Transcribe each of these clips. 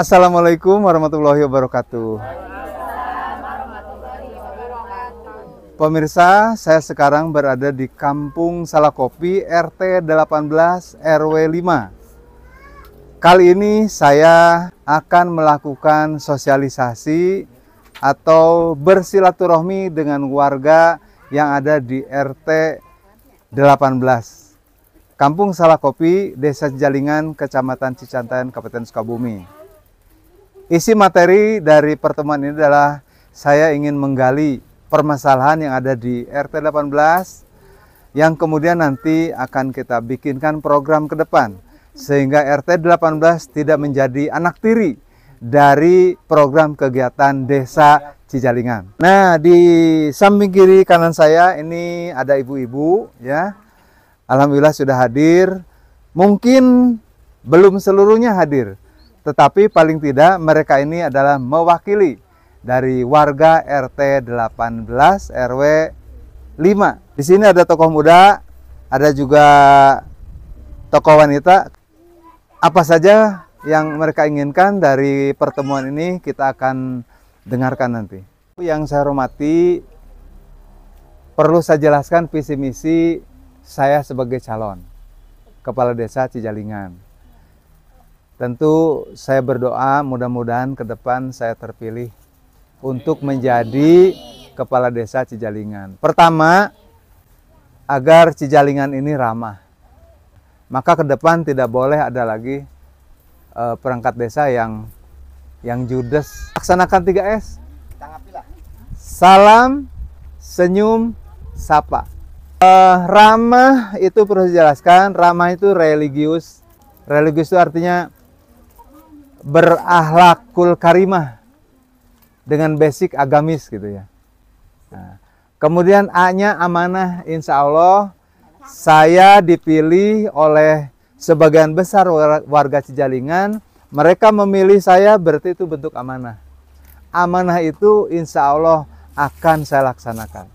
Assalamualaikum warahmatullahi wabarakatuh. Pemirsa, saya sekarang berada di Kampung Salakopi RT 18 RW 5. Kali ini saya akan melakukan sosialisasi atau bersilaturahmi dengan warga yang ada di RT 18. Kampung Salakopi, Desa Cijalingan, Kecamatan Cicanten, Kabupaten Sukabumi. Isi materi dari pertemuan ini adalah saya ingin menggali permasalahan yang ada di RT 18 yang kemudian nanti akan kita bikinkan program ke depan sehingga RT 18 tidak menjadi anak tiri dari program kegiatan Desa Cijalingan. Nah, di samping kiri kanan saya ini ada ibu-ibu ya. Alhamdulillah sudah hadir. Mungkin belum seluruhnya hadir, tetapi paling tidak mereka ini adalah mewakili dari warga RT 18 RW 5. Di sini ada tokoh muda, ada juga tokoh wanita. Apa saja yang mereka inginkan dari pertemuan ini kita akan dengarkan nanti. Yang saya hormati, perlu saya jelaskan visi misi saya sebagai calon Kepala Desa Cijalingan. Tentu saya berdoa mudah-mudahan ke depan saya terpilih untuk menjadi Kepala Desa Cijalingan. Pertama, agar Cijalingan ini ramah. Maka ke depan tidak boleh ada lagi perangkat desa yang judes. Laksanakan 3S. Salam, senyum, sapa. Ramah itu perlu dijelaskan. Ramah itu religius. Religius itu artinya berakhlakul karimah, dengan basic agamis gitu ya. Nah, kemudian A-nya amanah. Insya Allah saya dipilih oleh sebagian besar warga Cijalingan. Mereka memilih saya, berarti itu bentuk amanah. Amanah itu insya Allah akan saya laksanakan.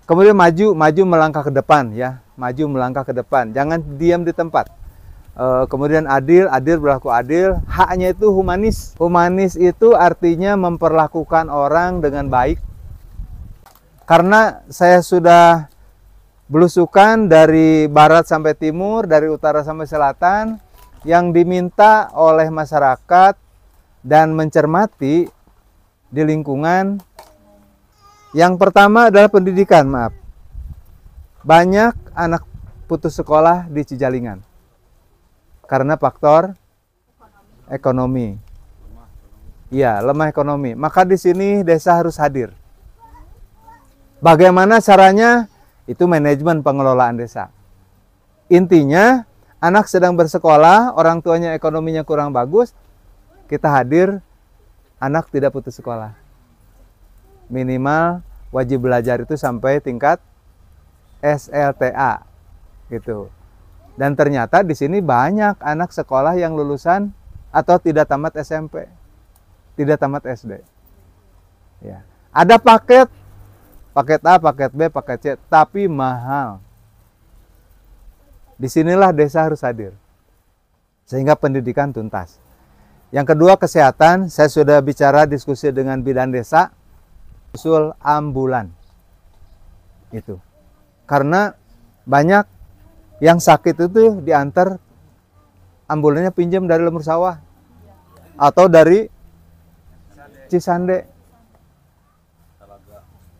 Kemudian maju melangkah ke depan ya. Maju melangkah ke depan, jangan diam di tempat. Kemudian adil berlaku adil. Haknya itu humanis. Humanis itu artinya memperlakukan orang dengan baik. Karena saya sudah belusukan dari barat sampai timur, dari utara sampai selatan, yang diminta oleh masyarakat dan mencermati di lingkungan. Yang pertama adalah pendidikan, maaf. Banyak anak putus sekolah di Cijalingan karena faktor ekonomi. Iya, lemah ekonomi. Maka di sini desa harus hadir. Bagaimana caranya? Itu manajemen pengelolaan desa. Intinya, anak sedang bersekolah, orang tuanya ekonominya kurang bagus, kita hadir, anak tidak putus sekolah. Minimal wajib belajar itu sampai tingkat SLTA gitu. Dan ternyata di sini banyak anak sekolah yang lulusan atau tidak tamat SMP, tidak tamat SD. Ya. Ada paket A, paket B, paket C, tapi mahal. Disinilah desa harus hadir, sehingga pendidikan tuntas. Yang kedua, kesehatan. Saya sudah bicara diskusi dengan bidan desa, usul ambulan. Itu. Karena banyak yang sakit itu diantar ambulannya pinjam dari Lemur Sawah atau dari Cisande.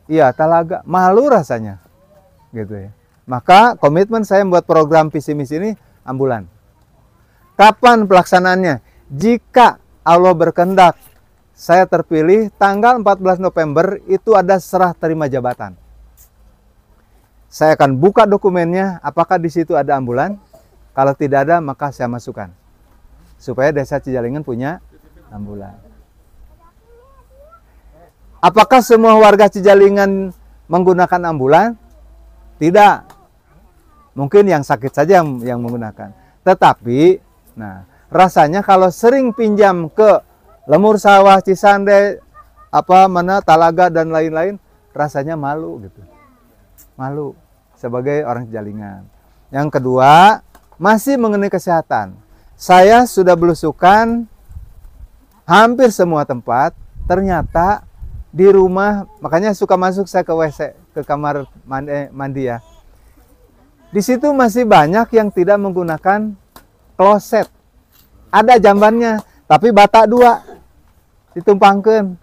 Iya, Talaga. Malu rasanya. Gitu ya. Maka komitmen saya membuat program visi misi ini ambulan. Kapan pelaksanaannya? Jika Allah berkehendak saya terpilih, tanggal 14 November itu ada serah terima jabatan. Saya akan buka dokumennya, apakah di situ ada ambulan? Kalau tidak ada, maka saya masukkan. Supaya Desa Cijalingan punya ambulan. Apakah semua warga Cijalingan menggunakan ambulan? Tidak. Mungkin yang sakit saja yang menggunakan. Tetapi, nah, rasanya kalau sering pinjam ke Lemur Sawah, Cisande, Talaga dan lain-lain, rasanya malu gitu. Malu sebagai orang Cijalingan. Yang kedua, masih mengenai kesehatan. Saya sudah belusukan Hampir semua tempat, ternyata di rumah, makanya suka masuk saya ke WC, ke kamar mandi ya. Di situ masih banyak yang tidak menggunakan kloset. Ada jambannya, tapi bata dua ditumpangkan.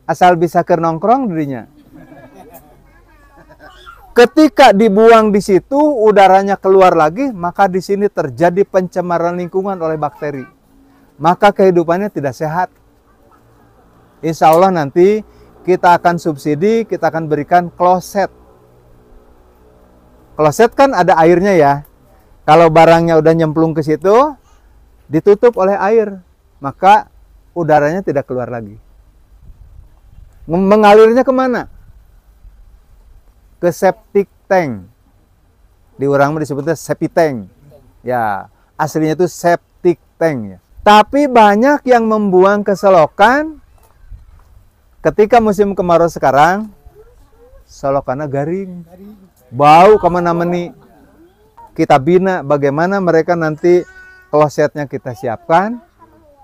Asal bisa ke nongkrong dirinya. Ketika dibuang di situ, udaranya keluar lagi, maka di sini terjadi pencemaran lingkungan oleh bakteri. Maka kehidupannya tidak sehat. Insya Allah nanti kita akan subsidi, kita akan berikan kloset. Kloset kan ada airnya ya. Kalau barangnya udah nyemplung ke situ, ditutup oleh air, maka udaranya tidak keluar lagi. Mengalirnya kemana? Ke septic tank. Di orang disebutnya septic tank. Ya, aslinya itu septic tank ya. Tapi banyak yang membuang ke selokan. Ketika musim kemarau sekarang, selokannya garing. Bau kemana-mana. Kita bina bagaimana mereka nanti klosetnya kita siapkan.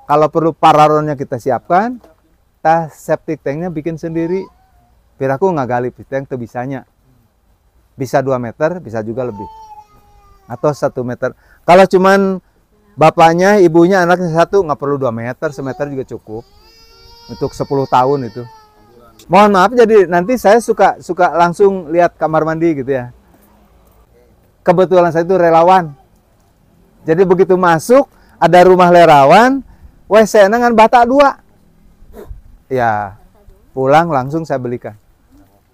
Kalau perlu pararonnya kita siapkan. Tas septic tanknya bikin sendiri. Biar aku nggak gali tank itu bisanya. Bisa 2 meter, bisa juga lebih. Atau 1 meter. Kalau cuman bapaknya, ibunya, anaknya satu, nggak perlu 2 meter, semeter juga cukup. Untuk 10 tahun itu. Mohon maaf, jadi nanti saya suka langsung lihat kamar mandi gitu ya. Kebetulan saya itu relawan. Jadi begitu masuk, ada rumah relawan, WC dengan bata 2. Ya, pulang langsung saya belikan.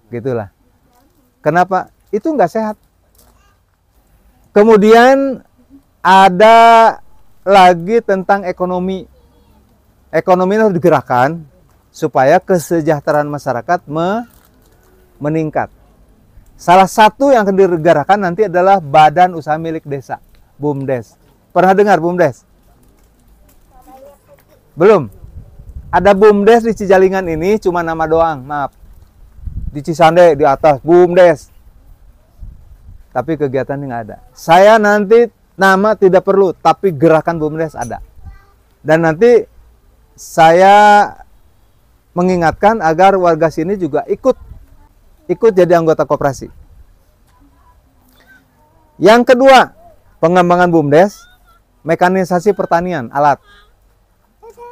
Gitulah. Kenapa? Itu nggak sehat. Kemudian ada lagi tentang ekonomi. Ekonomi harus digerakkan supaya kesejahteraan masyarakat meningkat. Salah satu yang akan digerakkan nanti adalah Badan Usaha Milik Desa, BUMDes. Pernah dengar BUMDes? Belum? Ada BUMDes di Cijalingan ini cuma nama doang, maaf. Di Cisande di atas BUMDes. Tapi kegiatannya nggak ada. Saya nanti nama tidak perlu, tapi gerakan BUMDes ada. Dan nanti saya mengingatkan agar warga sini juga ikut jadi anggota koperasi. Yang kedua, pengembangan BUMDes, mekanisasi pertanian, alat.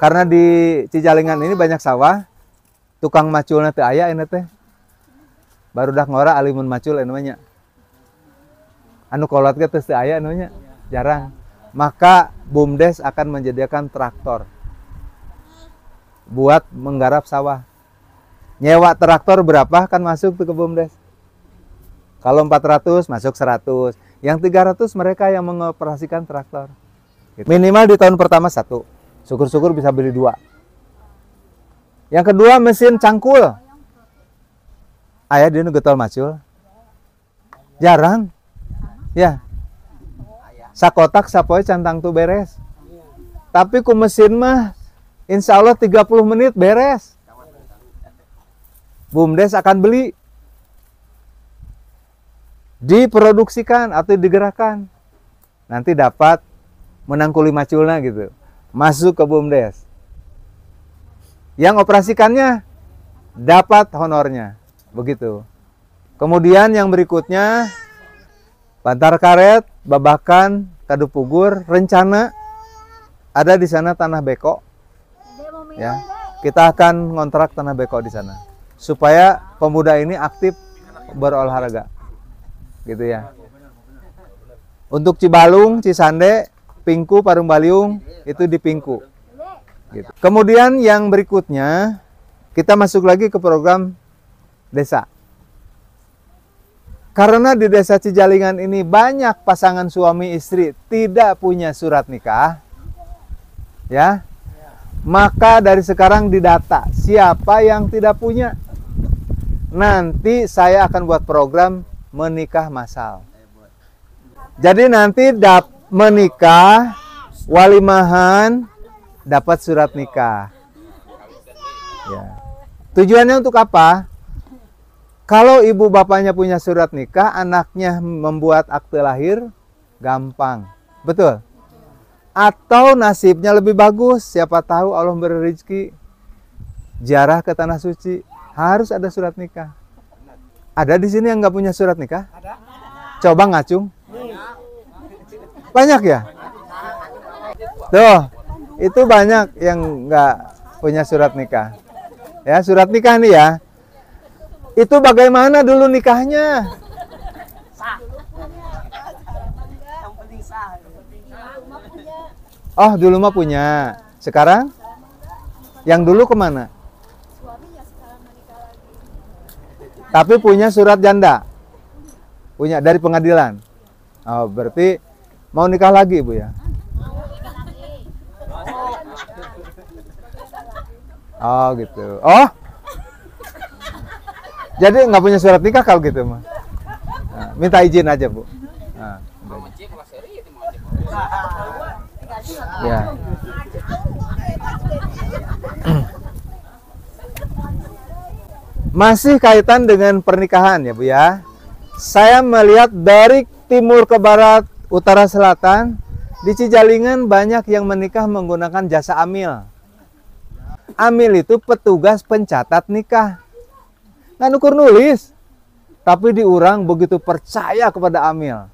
Karena di Cijalingan ini banyak sawah, tukang maculnya teu aya ini teh. Baru dah ngora alimun macul namanya. Anu kolot ke teu aya namanya, jarang. Maka BUMDes akan menyediakan traktor buat menggarap sawah. Nyewa traktor berapa kan masuk tuh ke BUMDes. Kalau 400 masuk 100. Yang 300 mereka yang mengoperasikan traktor. Minimal di tahun pertama 1. Syukur-syukur bisa beli 2. Yang kedua mesin cangkul. Ayah dia nu getol macul. Jarang. Ya. Sakotak sapoe cantang tuh beres. Tapi ku mesin mah insya Allah 30 menit beres. BUMDes akan beli. Diproduksikan atau digerakkan. Nanti dapat menangkuli maculna gitu. Masuk ke BUMDes. Yang operasikannya dapat honornya. Begitu. Kemudian yang berikutnya bantar karet, babakan, kadu pugur, rencana ada di sana tanah beko. Ya, kita akan ngontrak tanah beko di sana supaya pemuda ini aktif berolahraga, gitu ya. Untuk Cibalung, Cisande, Pingku, Parung Baliung itu di Pingku. Gitu. Kemudian yang berikutnya kita masuk lagi ke program desa. Karena di desa Cijalingan ini banyak pasangan suami istri tidak punya surat nikah, ya, maka dari sekarang didata siapa yang tidak punya. Nanti saya akan buat program menikah massal. Jadi nanti menikah, walimahan, dapat surat nikah. Ya. Tujuannya untuk apa? Kalau ibu bapaknya punya surat nikah, anaknya membuat akte lahir, gampang. Betul? Atau nasibnya lebih bagus, siapa tahu Allah beri rezeki ziarah ke tanah suci, harus ada surat nikah. Ada di sini yang nggak punya surat nikah? Ada. Coba ngacung. Banyak ya? Tuh, itu banyak yang nggak punya surat nikah. Ya, surat nikah nih ya. Itu bagaimana dulu nikahnya? Oh, dulu mah punya. Sekarang? Yang dulu kemana? Tapi punya surat janda? Punya dari pengadilan? Oh, berarti mau nikah lagi, Bu ya? Oh, gitu. Oh, jadi nggak punya surat nikah kalau gitu mah? Nah, minta izin aja, Bu. Nah, ya. Masih kaitan dengan pernikahan ya, Bu ya. Saya melihat dari timur ke barat, utara selatan, di Cijalingan banyak yang menikah menggunakan jasa amil. Amil itu petugas pencatat nikah. Nggak nukur nulis, tapi diurang begitu percaya kepada amil.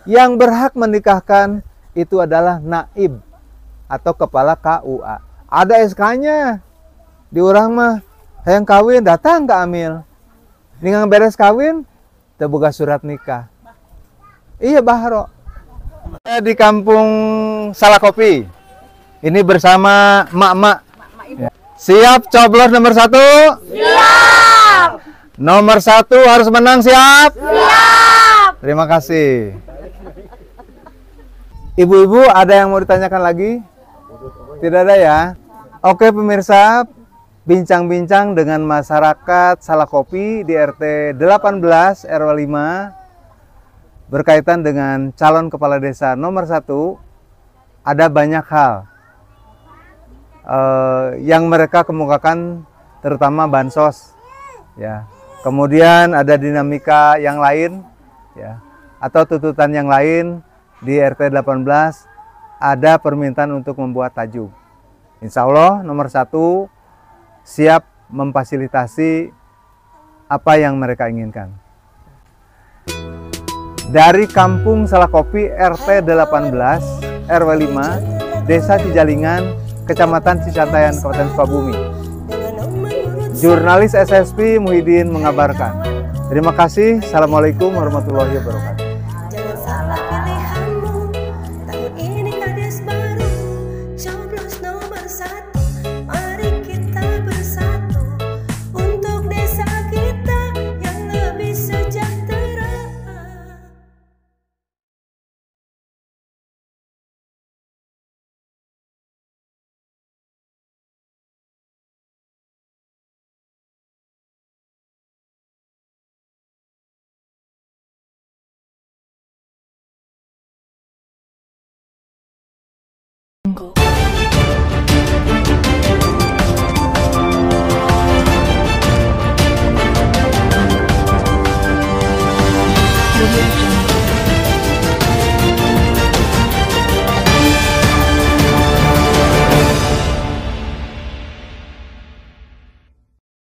Yang berhak menikahkan itu adalah naib atau kepala KUA. Ada SK-nya. Diurang mah, hayang kawin datang ke amil. Ningang beres kawin, terbuka surat nikah. Iya bahro. Saya di kampung Salakopi. Ini bersama mak-mak. Siap coblos nomor 1? Siap. Nomor 1 harus menang, siap? Siap. Terima kasih. Ibu-ibu ada yang mau ditanyakan lagi? Tidak ada ya? Oke pemirsa, bincang-bincang dengan masyarakat Salakopi di RT 18 RW 5 berkaitan dengan calon kepala desa nomor 1. Ada banyak hal yang mereka kemukakan, terutama bansos ya. Kemudian ada dinamika yang lain ya, atau tuntutan yang lain. Di RT 18 ada permintaan untuk membuat tajuk. Insya Allah nomor 1 siap memfasilitasi apa yang mereka inginkan. Dari kampung Salakopi RT 18 RW 5 Desa Cijalingan, Kecamatan Cisantayan, Kabupaten Sukabumi. Jurnalis SSP Muhyiddin mengabarkan. Terima kasih. Assalamualaikum warahmatullahi wabarakatuh.